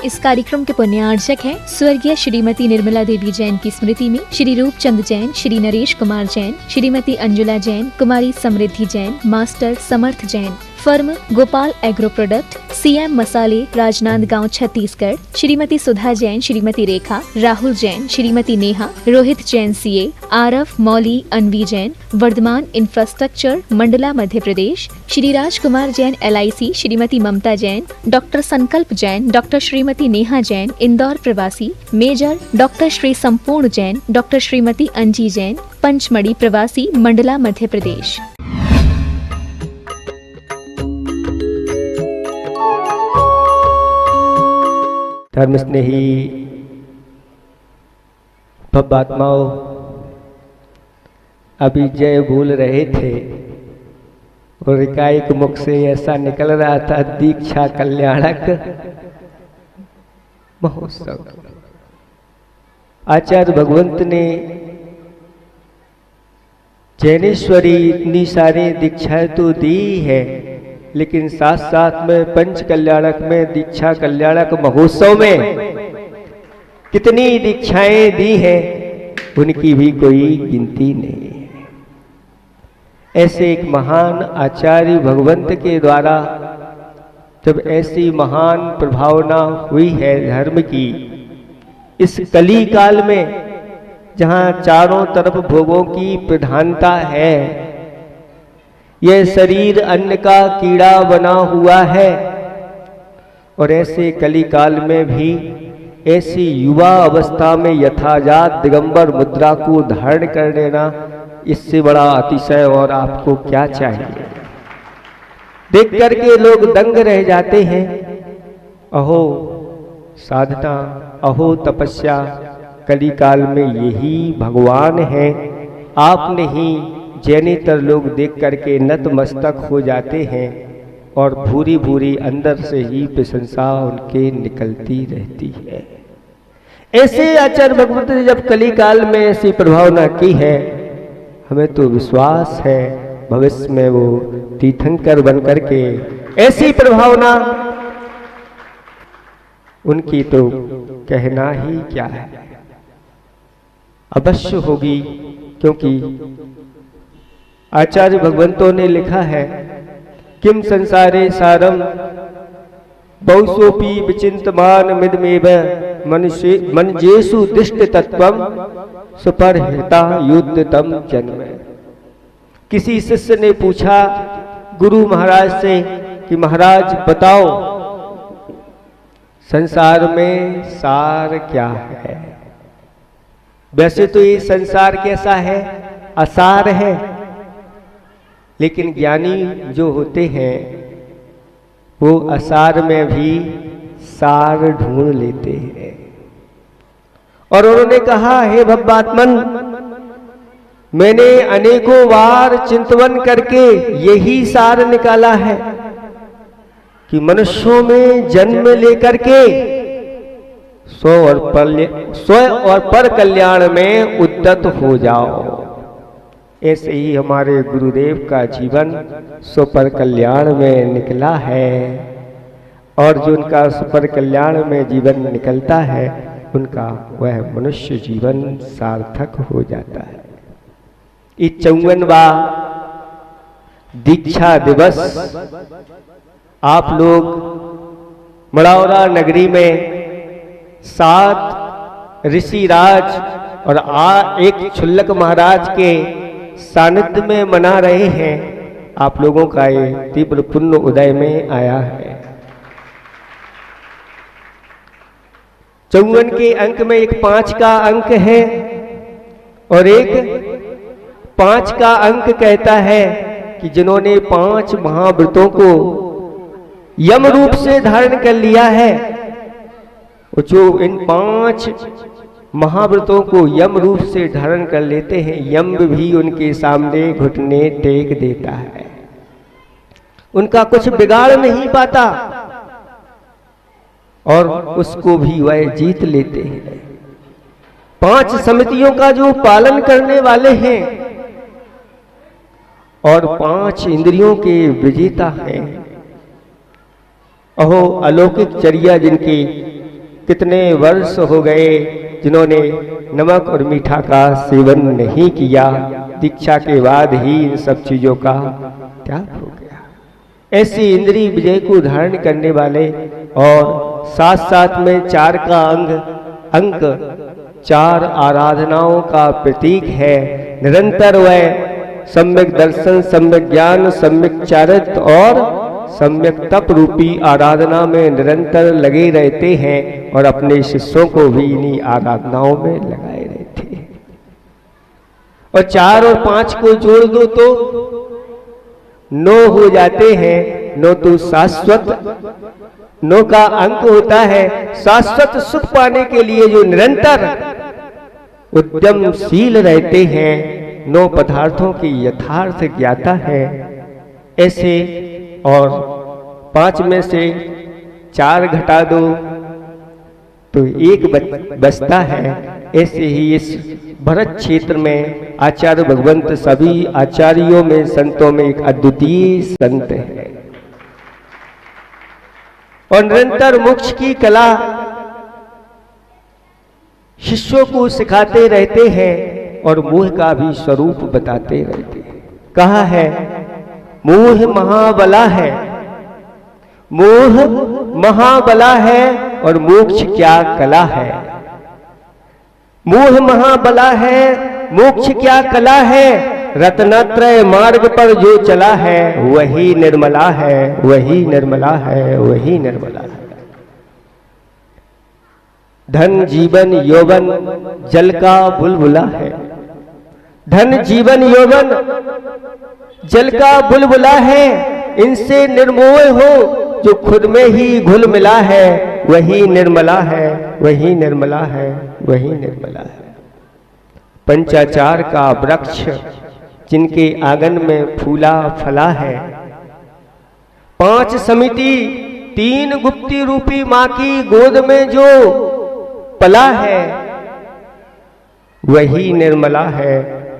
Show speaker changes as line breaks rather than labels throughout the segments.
इस कार्यक्रम के पुण्यार्चक हैं स्वर्गीय श्रीमती निर्मला देवी जैन की स्मृति में Shri Roopchand Jain, Shri Naresh Kumar Jain, Shrimati Anjula Jain, Kumari Samriddhi Jain, master Samarth Jain, firm Gopal agro product, CM मसाले, Rajnandgaon, Chhattisgarh, Shrimati Sudha Jain, Shrimati Rekha, Rahul Jain, Shrimati Neha, Rohit Jain CA, Aarav, Mauli, Anvi Jain, Vardhman infrastructure, Mandla, Madhya Pradesh, Shri Rajkumar Jain LIC, Shrimati Mamta Jain, doctor Sankalp Jain, doctor Shrimati Neha Jain, Indore प्रवासी, मेजर डॉक्टर श्री संपूर्ण जैन, डॉक्टर श्रीमती अंजी जैन, पंचमढ़ी प्रवासी, मंडला, मध्य प्रदेश।
धर्म स्नेही भव्यात्माओं, अभी जय बोल रहे थे और एकाएक मुख से ऐसा निकल रहा था दीक्षा कल्याणक महोत्सव। आचार्य भगवंत ने जैनेश्वरी इतनी सारी दीक्षाएं तो दी है, लेकिन साथ साथ में पंच कल्याणक में दीक्षा कल्याणक महोत्सव में कितनी दीक्षाएं दी हैं, उनकी भी कोई गिनती नहीं है। ऐसे एक महान आचार्य भगवंत के द्वारा जब ऐसी महान प्रभावना हुई है धर्म की, इस कली काल में जहां चारों तरफ भोगों की प्रधानता है, यह शरीर अन्न का कीड़ा बना हुआ है, और ऐसे कली काल में भी ऐसी युवा अवस्था में यथाजात दिगंबर मुद्रा को धारण कर लेना, इससे बड़ा अतिशय और आपको क्या चाहिए। देख करके लोग दंग रह जाते हैं। अहो साधना, अहो तपस्या, कली काल में यही भगवान है। आपने ही जैनेतर लोग देख करके नतमस्तक हो जाते हैं और भूरी भूरी अंदर से ही प्रशंसा उनके निकलती रहती है। ऐसे आचार्य भगवंत ने जब कली काल में ऐसी प्रभावना की है, हमें तो विश्वास है भविष्य में वो तीर्थंकर बन करके ऐसी प्रभावना उनकी तो कहना ही क्या है, अवश्य होगी। क्योंकि आचार्य भगवंतों ने लिखा है, किम संसारे सारम बहुसोपि विचिंतमान मिदमेव मनजेषु दिष्ट तत्वम सुपरहिता युद्धतम जन्म। किसी शिष्य ने पूछा गुरु महाराज से कि महाराज बताओ संसार में सार क्या है। वैसे तो ये संसार कैसा है, असार है, लेकिन ज्ञानी जो होते हैं वो असार में भी सार ढूंढ लेते हैं। और उन्होंने कहा, हे भव्यात्मन, मैंने अनेकों बार चिंतन करके यही सार निकाला है कि मनुष्यों में जन्म लेकर के स्व और पर कल्याण में उद्यत हो जाओ। ऐसे ही हमारे गुरुदेव का जीवन स्व पर कल्याण में निकला है, और जो उनका स्व पर कल्याण में जीवन निकलता है उनका वह मनुष्य जीवन सार्थक हो जाता है। इस 54वां दीक्षा दिवस आप लोग मड़ौरा नगरी में 7 ऋषिराज और एक क्षुल्लक महाराज के सानिध्य में मना रहे हैं। आप लोगों का ये तीव्र पुण्य उदय में आया है। 54 के अंक में एक 5 का अंक है और एक 5 का अंक कहता है कि जिन्होंने 5 महाव्रतों को यम रूप से धारण कर लिया है, जो इन 5 महाव्रतों को यम रूप से धारण कर लेते हैं, यम भी उनके सामने घुटने टेक देता है, उनका कुछ बिगाड़ नहीं पाता और उसको भी वह जीत लेते हैं। 5 समितियों का जो पालन करने वाले हैं और 5 इंद्रियों के विजेता हैं, अहो अलौकिक चर्या जिनके कितने वर्ष हो गए जिन्होंने नमक और मीठा का सेवन नहीं किया, दीक्षा के बाद ही इन सब चीजों का त्याग हो गया। ऐसी इंद्रिय विजय को धारण करने वाले और साथ साथ में 4 का अंक 4 आराधनाओं का प्रतीक है। निरंतर वह सम्यक दर्शन, सम्यक ज्ञान, सम्यक चारित्र और सम्यक तप रूपी आराधना में निरंतर लगे रहते हैं और अपने शिष्यों को भी इन्हीं आराधनाओं में लगाए रहते हैं। और 4 और 5 को जोड़ दो तो 9 हो जाते हैं। 9 तो शाश्वत, 9 का अंक होता है शाश्वत सुख पाने के लिए जो निरंतर उद्यमशील रहते हैं, 9 पदार्थों की यथार्थ ज्ञाता है ऐसे। और 5 में से 4 घटा दो तो 1 बचता है। ऐसे ही इस भरत क्षेत्र में आचार्य भगवंत सभी आचार्यों में, संतों में एक अद्वितीय संत है और निरंतर मोक्ष की कला शिष्यों को सिखाते रहते हैं और मोह का भी स्वरूप बताते रहते हैं। कहा है मोह महाबला है, मोह महाबला है और मोक्ष क्या कला है। मोह महाबला है, मोक्ष क्या कला है। रत्नत्रय मार्ग पर जो चला है वही निर्मला है, वही निर्मला है, वही निर्मला है। धन जीवन यौवन जल का बुलबुला है, धन जीवन यौवन जल का बुलबुला है। इनसे निर्मोह हो जो खुद में ही घुल मिला है, वही निर्मला है, वही निर्मला है, वही निर्मला है। पंचाचार का वृक्ष जिनके आंगन में फूला फला है, 5 समिति 3 गुप्ती रूपी मां की गोद में जो पला है, वही निर्मला है,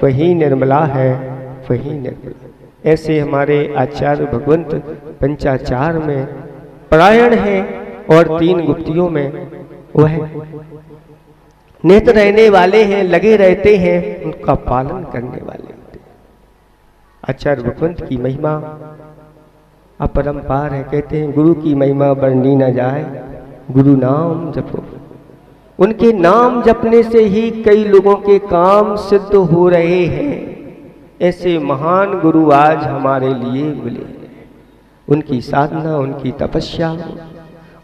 वही निर्मला है, वही निर्मला। ऐसे हमारे आचार्य भगवंत पंचाचार में परायण है और 3 गुप्तियों में वह नित रहने वाले हैं, लगे रहते हैं, उनका पालन करने वाले होते हैं। आचार्य भगवंत की महिमा अपरंपार है। कहते हैं गुरु की महिमा वर्णी न जाए, गुरु नाम जपो। उनके नाम जपने से ही कई लोगों के काम सिद्ध हो रहे हैं। ऐसे महान गुरु आज हमारे लिए मिले। उनकी साधना, उनकी तपस्या,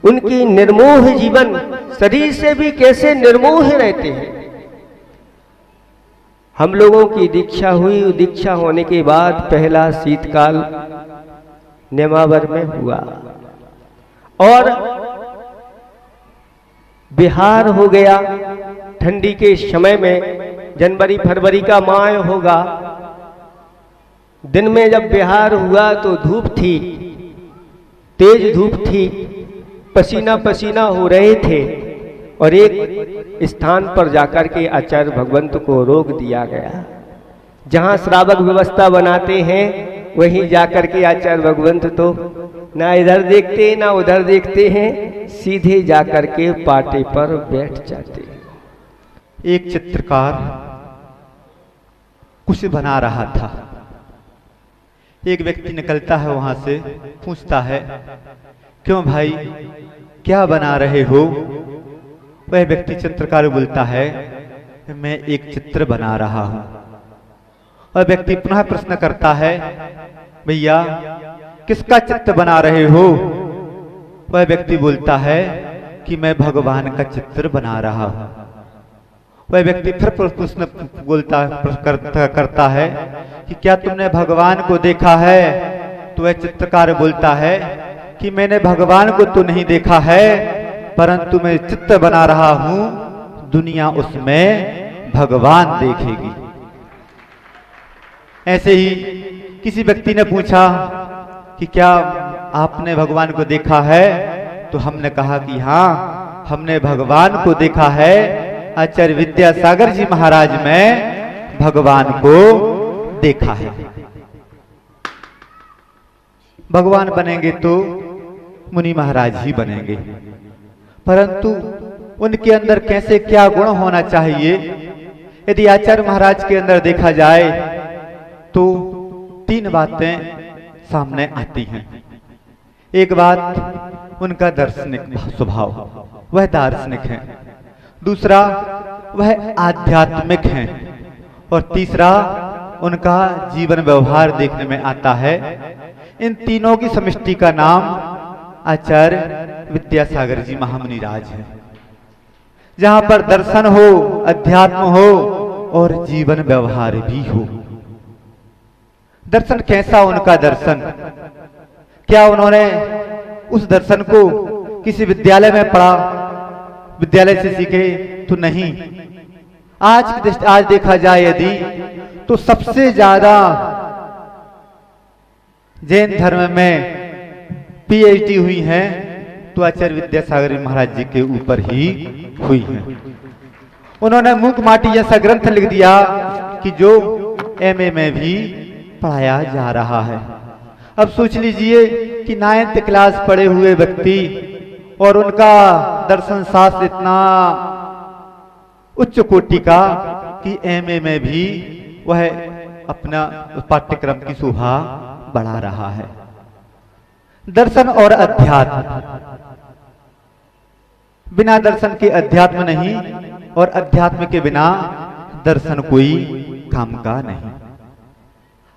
उनकी निर्मोह जीवन, शरीर से भी कैसे निर्मोह रहते हैं। हम लोगों की दीक्षा हुई, दीक्षा होने के बाद पहला शीतकाल नेमावर में हुआ और बिहार हो गया। ठंडी के समय में जनवरी फरवरी का माह होगा। दिन में जब बिहार हुआ तो धूप थी, तेज धूप थी, पसीना पसीना हो रहे थे और एक स्थान पर जाकर के आचार्य भगवंत को रोक दिया गया। जहां श्रावक व्यवस्था बनाते हैं वहीं जाकर के आचार्य भगवंत तो ना इधर देखते ना उधर देखते हैं, सीधे जाकर के पाटे पर बैठ जाते हैं।
एक चित्रकार कुछ बना रहा था। एक व्यक्ति निकलता है वहां से, पूछता है क्यों भाई क्या बना रहे हो। वह व्यक्ति चित्रकार बोलता है मैं एक चित्र बना रहा हूं। वह व्यक्ति पुनः प्रश्न करता है भैया किसका चित्र बना रहे हो। वह व्यक्ति बोलता है कि मैं भगवान का चित्र बना रहा हूं। वह व्यक्ति फिर प्रश्न करता है कि क्या तुमने भगवान को देखा है। तो वह चित्रकार बोलता है कि मैंने भगवान को तो नहीं देखा है, परंतु मैं चित्र बना रहा हूं, दुनिया उसमें भगवान देखेगी। ऐसे ही किसी व्यक्ति ने पूछा कि क्या आपने भगवान को देखा है। तो हमने कहा कि हाँ हमने भगवान को देखा है। आचार्य विद्यासागर जी महाराज में भगवान को देखा है। भगवान बनेंगे तो मुनि महाराज ही बनेंगे, परंतु उनके अंदर कैसे क्या गुण होना चाहिए, यदि आचार्य महाराज के अंदर देखा जाए तो 3 बातें सामने आती हैं। एक बात उनका दार्शनिक स्वभाव, वह दार्शनिक है। दूसरा वह आध्यात्मिक है। और तीसरा उनका जीवन व्यवहार देखने में आता है। इन तीनों की समष्टि का नाम आचार्य विद्यासागर जी महामुनि राज है। जहां पर दर्शन हो, अध्यात्म हो और जीवन व्यवहार भी हो। दर्शन कैसा उनका दर्शन, क्या उन्होंने उस दर्शन को किसी विद्यालय में पढ़ा, विद्यालय से सीखे? तो नहीं। आज देखा जाए यदि तो सबसे ज्यादा जैन धर्म में पीएचडी हुई है तो आचार्य विद्यासागर महाराज जी के ऊपर ही हुई है। उन्होंने मूक माटी जैसा ग्रंथ लिख दिया कि जो एमए में भी पढ़ाया जा रहा है। अब सोच लीजिए कि 9th क्लास पढ़े हुए व्यक्ति और उनका दर्शन शास्त्र इतना उच्च कोटि का कि एमए में भी वह अपना पाठ्यक्रम की शोभा बढ़ा रहा है। दर्शन और अध्यात्म, बिना दर्शन के अध्यात्म नहीं और अध्यात्म के बिना दर्शन कोई काम का नहीं।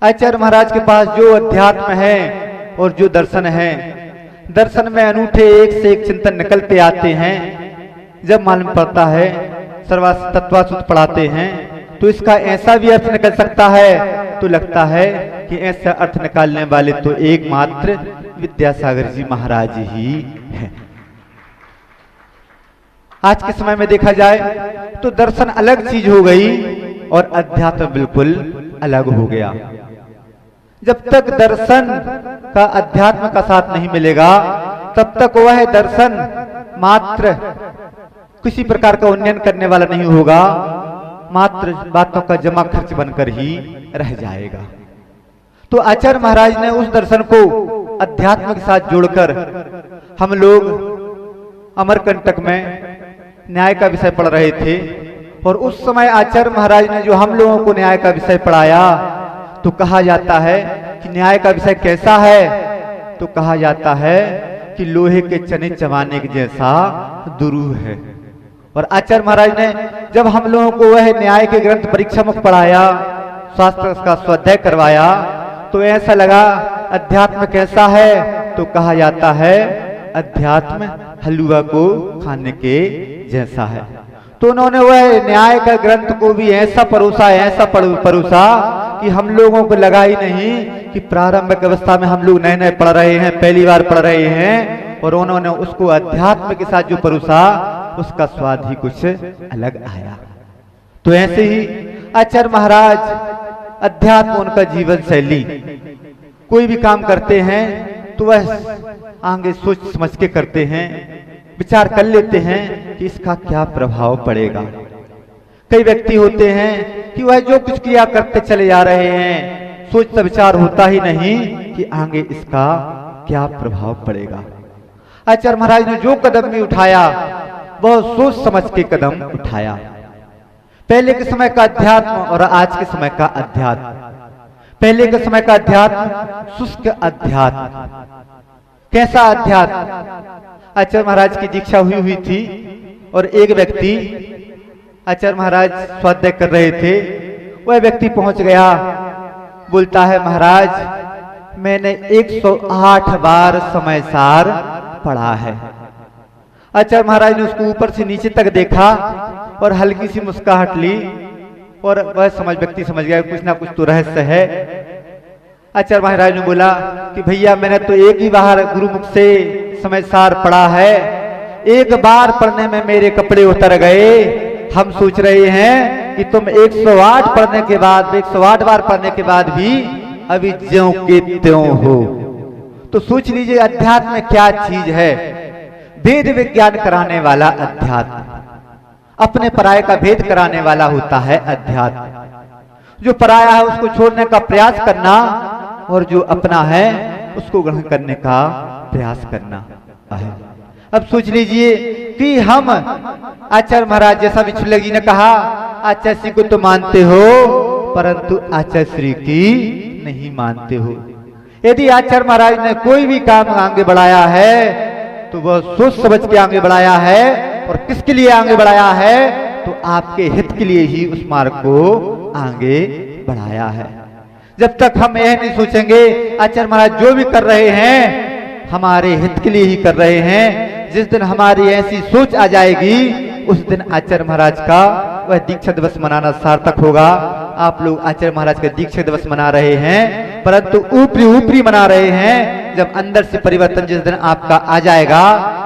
आचार्य महाराज के पास जो अध्यात्म है और जो दर्शन है, दर्शन में अनूठे एक से एक चिंतन निकलते आते हैं। जब मालूम पड़ता है, तत्वासुत पढ़ाते हैं तो इसका ऐसा भी अर्थ निकल सकता है तो लगता है कि ऐसा अर्थ निकालने वाले तो एकमात्र विद्यासागर जी महाराज ही हैं। आज के समय में देखा जाए तो दर्शन अलग चीज हो गई और अध्यात्म बिल्कुल अलग हो गया। जब तक दर्शन का अध्यात्म का साथ नहीं मिलेगा तब तक वह दर्शन मात्र किसी प्रकार का उन्नयन करने वाला नहीं होगा, मात्र बातों का जमा खर्च बनकर ही रह जाएगा। तो आचार्य महाराज ने उस दर्शन को अध्यात्म के साथ जोड़कर, हम लोग अमरकंटक में न्याय का विषय पढ़ रहे थे और उस समय आचार्य महाराज ने जो हम लोगों को न्याय का विषय पढ़ाया तो कहा जाता है कि न्याय का विषय कैसा है, तो कहा जाता है कि लोहे के चने चबाने के जैसा दुरूह है। और आचार्य महाराज ने जब हम लोगों को वह न्याय के ग्रंथ परीक्षा मुख पढ़ाया, शास्त्र का स्वाध्याय करवाया, तो ऐसा लगा अध्यात्म कैसा है, तो कहा जाता है अध्यात्म हलवा को खाने के जैसा है। तो उन्होंने वह न्याय का ग्रंथ को भी ऐसा परोसा कि हम लोगों को लगा ही नहीं कि प्रारंभिक अवस्था में हम लोग नए नए पढ़ रहे हैं, पहली बार पढ़ रहे हैं, और उन्होंने उसको अध्यात्म के साथ जो परोसा उसका स्वाद ही कुछ अलग आया। तो ऐसे ही आचार्य महाराज, अध्यात्म उनका जीवन शैली, कोई भी काम करते हैं तो वह आगे सोच समझ के करते हैं, विचार कर लेते हैं कि इसका क्या प्रभाव पड़ेगा। कई व्यक्ति होते हैं कि वह जो कुछ क्रिया करते चले जा रहे हैं, सोचता विचार होता ही नहीं कि आगे इसका क्या प्रभाव पड़ेगा। आचार्य महाराज ने जो कदम भी उठाया बहुत सोच समझ के कदम उठाया। पहले के समय का अध्यात्म और आज के समय का अध्यात्म। पहले के समय का अध्यात्म शुष्क अध्यात्म। कैसा अध्यात्म? आचार्य महाराज की दीक्षा हुई थी और एक व्यक्ति, आचार्य महाराज स्वाध्याय कर रहे थे, वह व्यक्ति पहुंच गया, बोलता है महाराज मैंने 108 बार समय सार पढ़ा है। आचार्य महाराज ने उसको ऊपर से नीचे तक देखा और हल्की सी मुस्कुराहट ली और वह व्यक्ति समझ गया कुछ ना कुछ तो रहस्य है। आचार्य महाराज ने बोला कि भैया मैंने तो एक ही बार गुरुमुख से समय सार पढ़ा है, एक बार पढ़ने में मेरे कपड़े उतर गए। हम सोच रहे हैं कि तुम 108 पढ़ने के बाद, 108 बार पढ़ने के बाद भी अभी ज्यों के त्यों हो। तो सोच लीजिए अध्यात्म क्या चीज है। वेद विज्ञान कराने वाला अध्यात्म, अपने पराये का भेद कराने वाला होता है अध्यात्म। जो पराया है उसको छोड़ने का प्रयास करना और जो अपना है उसको ग्रहण करने का प्रयास करना है। अब सोच लीजिए कि हम आचार्य महाराज, जैसा विचुलक जी ने कहा, आचार्य श्री को तो मानते हो परंतु आचार्य श्री की नहीं मानते हो। यदि आचार्य महाराज ने कोई भी काम आगे बढ़ाया है तो वह सोच समझ के आगे बढ़ाया है, और किसके लिए आगे बढ़ाया है, तो आपके हित के लिए ही उस मार्ग को आगे बढ़ाया है। जब तक हम यह नहीं सोचेंगे आचार्य महाराज जो भी कर रहे हैं हमारे हित के लिए ही कर रहे हैं, जिस दिन हमारी ऐसी सोच आ जाएगी उस दिन आचार्य महाराज का वह दीक्षा दिवस मनाना सार्थक होगा। आप लोग आचार्य महाराज का दीक्षा दिवस मना रहे हैं परंतु ऊपरी ऊपरी मना रहे हैं। जब अंदर से परिवर्तन जिस दिन आपका आ जाएगा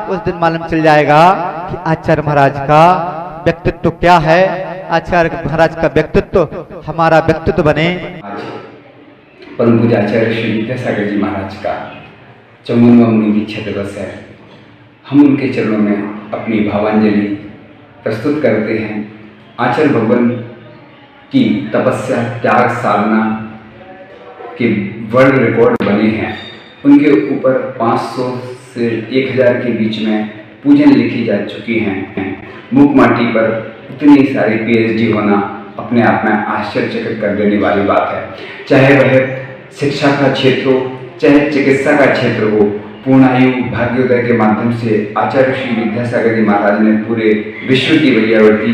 उस दिन मालूम चल जाएगा कि आचार्य महाराज का व्यक्तित्व क्या है, आचार्य महाराज का व्यक्तित्व हमारा व्यक्तित्व बने।
परम पूज्य आचार्य श्री विद्यासागर जी महाराज का 54वां मुनि दीक्षा दिवस है। हम उनके चरणों में अपनी भावांजलि प्रस्तुत करते हैं। आचार्य भगवान की तपस्या, त्याग, साधना के वर्ल्ड रिकॉर्ड बने हैं। उनके ऊपर 500 से 1000 के बीच में पूजन लिखी जा चुकी हैं। मूक माटी पर इतनी सारी PhD होना अपने आप में आश्चर्यचकित कर देने वाली बात है। चाहे वह शिक्षा का क्षेत्र हो, चाहे चिकित्सा का क्षेत्र हो, पूर्णायु भाग्योदय के माध्यम से आचार्य श्री विद्यासागर जी महाराज ने पूरे विश्व की वैयावृत्ति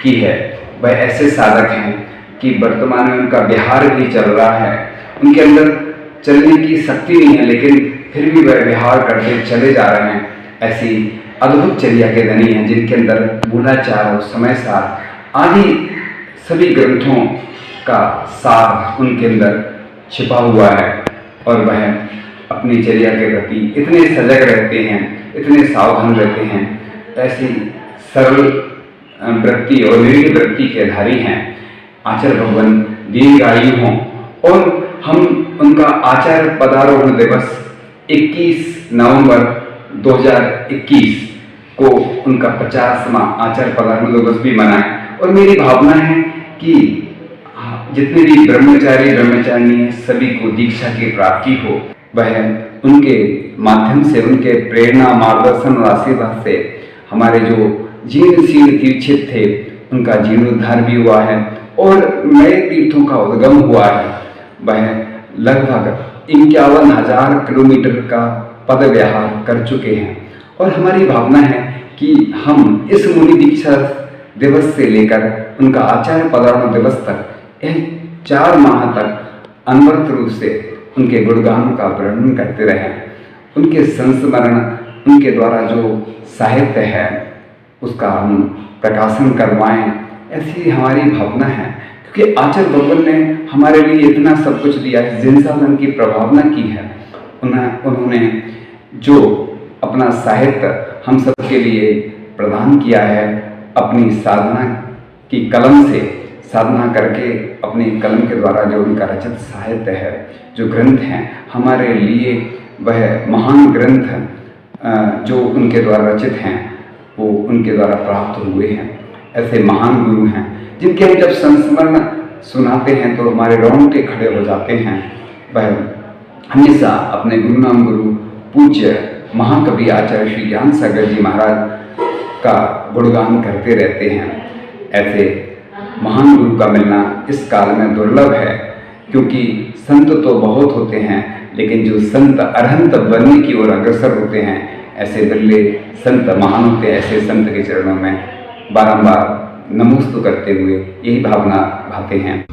की है। वह ऐसे साधक हैं कि वर्तमान में उनका विहार भी चल रहा है। उनके अंदर चलने की शक्ति नहीं है लेकिन फिर भी वह विहार करते चले जा रहे हैं। ऐसी अद्भुत चर्या के धनी हैं जिनके अंदर मूलाचार और समय सार आदि सभी ग्रंथों का सार उनके अंदर छिपा हुआ है, और वह अपनी चर्या के प्रति इतने सजग रहते हैं, इतने सावधान रहते हैं। ऐसी सरल वृत्ति और निर्मल वृत्ति के धारी हैं। आचार्य भगवान दीर्घायु हों, और हम उनका आचार्य पदारोहण दिवस 21 नवंबर 2021 को उनका 50वां आचार्य पदारोहण दिवस भी मनाएं। और मेरी भावना है कि जितने भी ब्रह्मचारी ब्रह्मचारिणी हैं सभी को दीक्षा की प्राप्ति हो। वह उनके माध्यम से, उनके प्रेरणा, मार्गदर्शन और आशीर्वाद से हमारे जो जीर्ण शीर्ण तीर्थ थे उनका जीर्णोद्धार भी हुआ है और नए तीर्थों का उद्गम हुआ है। वह लगभग 51,000 किलोमीटर का पद विहार कर चुके हैं, और हमारी भावना है कि हम इस मुनि दीक्षा दिवस से लेकर उनका आचार्य पदारोहण दिवस तक 4 माह तक अनवरत रूप से उनके गुणगानों का वर्णन करते रहे। उनके संस्मरण, उनके द्वारा जो साहित्य है उसका हम प्रकाशन करवाएं, ऐसी हमारी भावना है। क्योंकि आचार्य भगवान ने हमारे लिए इतना सब कुछ दिया है, जिन साधन की प्रभावना की है। उन्होंने जो अपना साहित्य हम सबके लिए प्रदान किया है, अपनी साधना की कलम से साधना करके अपनी कलम के द्वारा जो उनका रचित साहित्य है, जो ग्रंथ हैं, हमारे लिए वह महान ग्रंथ जो उनके द्वारा रचित हैं वो उनके द्वारा प्राप्त हुए हैं। ऐसे महान गुरु हैं जिनके हम जब संस्मरण सुनाते हैं तो हमारे रोंगटे खड़े हो जाते हैं। वह हमेशा अपने गुरुनाम गुरु पूज्य महाकवि आचार्य श्री ज्ञान सागर जी महाराज का गुणगान करते रहते हैं। ऐसे महान गुरु का मिलना इस काल में दुर्लभ है, क्योंकि संत तो बहुत होते हैं लेकिन जो संत अरहंत बनने की ओर अग्रसर होते हैं ऐसे बिरले संत महान होते हैं। ऐसे संत के चरणों में बारंबार नमोस्तु करते हुए यही भावना भाते हैं।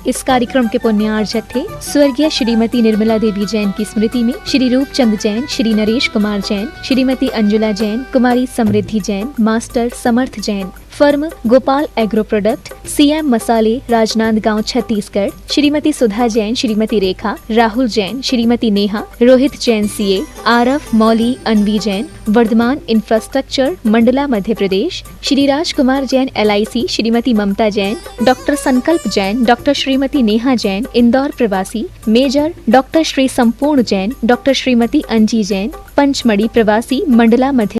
इस कार्यक्रम के पुण्यार्चक थे स्वर्गीय श्रीमती निर्मला देवी जैन की स्मृति में Shri Roopchand Jain, Shri Naresh Kumar Jain, Shrimati Anjula Jain, Kumari Samriddhi Jain, master Samarth Jain, firm Gopal agro product, CM मसाले, Rajnandgaon, Chhattisgarh, Shrimati Sudha Jain, Shrimati Rekha, Rahul Jain, Shrimati Neha, Rohit Jain CA, Aarav, Mauli, Anvi Jain, Vardhman infrastructure, Mandla, Madhya Pradesh, Shri Rajkumar Jain LIC, Shrimati Mamta Jain, doctor Sankalp Jain, doctor Shrimati Neha Jain, Indore प्रवासी, मेजर डॉक्टर श्री संपूर्ण जैन, डॉक्टर श्रीमती अंजी जैन, पंचमढ़ी प्रवासी, मंडला, मध्य